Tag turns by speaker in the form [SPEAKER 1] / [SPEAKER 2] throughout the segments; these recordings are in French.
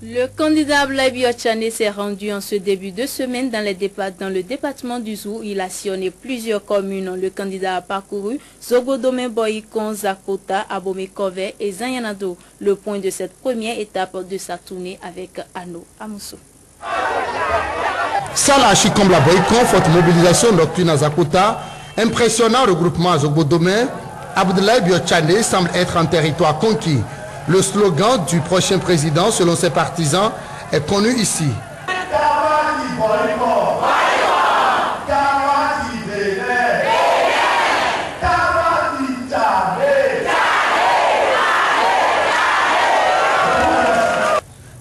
[SPEAKER 1] Le candidat Abdoulaye Biotchane s'est rendu en ce début de semaine dans le département du Zou. Il a sillonné plusieurs communes. Le candidat a parcouru Zogodome, Boyikon, Zakota, Abomey-Kové et Zanyanado. Le point de cette première étape de sa tournée avec Anno Amoussou.
[SPEAKER 2] Salah Chikomla Boyikon, forte mobilisation nocturne à Zakota, impressionnant regroupement à Zogodome, Abdoulaye Biotchane semble être en territoire conquis. Le slogan du prochain président, selon ses partisans, est connu ici.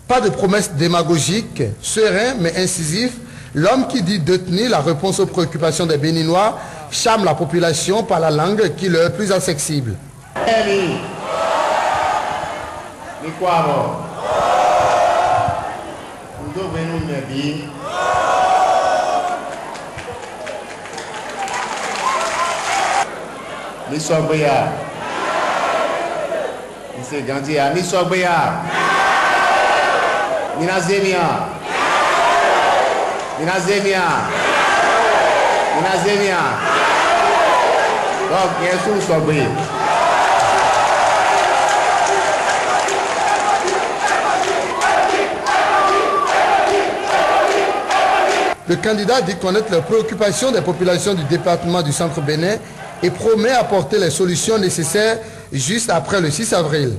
[SPEAKER 2] Pas de promesses démagogiques, serein mais incisif, l'homme qui dit détenir la réponse aux préoccupations des Béninois charme la population par la langue qui leur est plus accessible. Le candidat dit connaître les préoccupations des populations du département du Centre Bénin et promet apporter les solutions nécessaires juste après le 6 avril.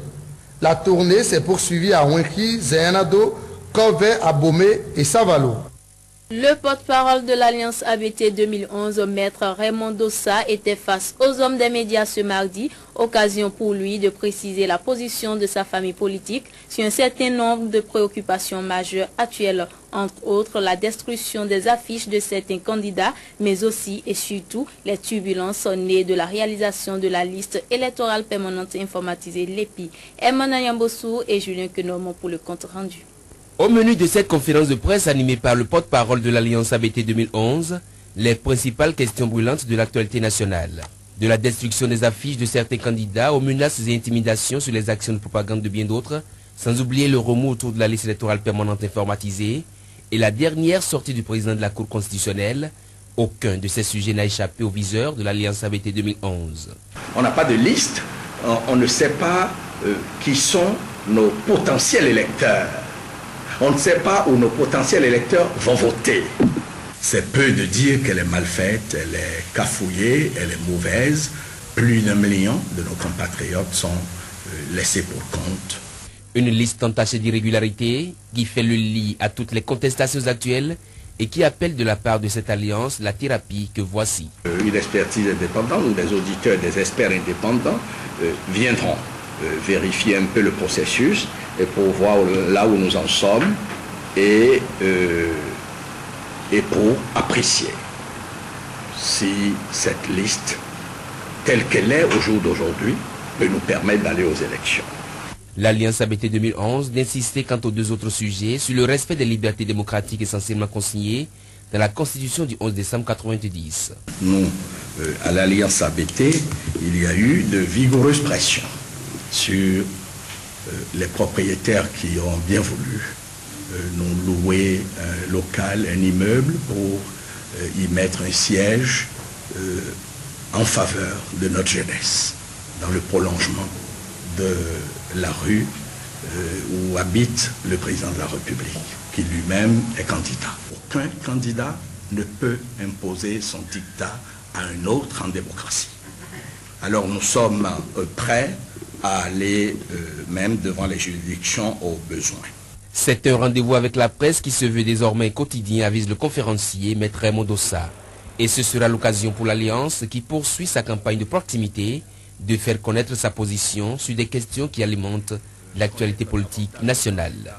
[SPEAKER 2] La tournée s'est poursuivie à Ouinki, Zanyanado, Kové, Abomey et Savalo.
[SPEAKER 1] Le porte-parole de l'Alliance ABT 2011, Maître Raymond Dossa, était face aux hommes des médias ce mardi, occasion pour lui de préciser la position de sa famille politique sur un certain nombre de préoccupations majeures actuelles, entre autres la destruction des affiches de certains candidats, mais aussi et surtout les turbulences nées de la réalisation de la liste électorale permanente informatisée l'EPI. Emmanuel Yambossou et Julien Kenomon pour le compte rendu.
[SPEAKER 3] Au menu de cette conférence de presse animée par le porte-parole de l'Alliance ABT 2011, les principales questions brûlantes de l'actualité nationale. De la destruction des affiches de certains candidats aux menaces et intimidations sur les actions de propagande de bien d'autres, sans oublier le remous autour de la liste électorale permanente informatisée et la dernière sortie du président de la Cour constitutionnelle, aucun de ces sujets n'a échappé au viseur de l'Alliance ABT 2011.
[SPEAKER 4] On n'a pas de liste, on ne sait pas qui sont nos potentiels électeurs. On ne sait pas où nos potentiels électeurs vont voter.
[SPEAKER 5] C'est peu de dire qu'elle est mal faite, elle est cafouillée, elle est mauvaise. Plus d'1 million de nos compatriotes sont laissés pour compte.
[SPEAKER 3] Une liste entachée d'irrégularités qui fait le lit à toutes les contestations actuelles et qui appelle de la part de cette alliance la thérapie que voici.
[SPEAKER 4] Une expertise indépendante ou des auditeurs, des experts indépendants viendront vérifier un peu le processus et pour voir là où nous en sommes et pour apprécier si cette liste, telle qu'elle est au jour d'aujourd'hui, peut nous permettre d'aller aux élections.
[SPEAKER 3] L'Alliance ABT 2011 d'insister quant aux deux autres sujets sur le respect des libertés démocratiques essentiellement consignées dans la Constitution du 11 décembre 1990.
[SPEAKER 5] Nous, à l'Alliance ABT, il y a eu de vigoureuses pressions sur les propriétaires qui ont bien voulu nous louer un local, un immeuble pour y mettre un siège en faveur de notre jeunesse, dans le prolongement de la rue où habite le président de la République, qui lui-même est candidat. Aucun candidat ne peut imposer son dictat à un autre en démocratie. Alors nous sommes prêts à aller même devant les juridictions au besoin.
[SPEAKER 3] C'est un rendez-vous avec la presse qui se veut désormais quotidien, avise le conférencier Maître Raymond Dossa. Et ce sera l'occasion pour l'Alliance qui poursuit sa campagne de proximité de faire connaître sa position sur des questions qui alimentent l'actualité politique nationale.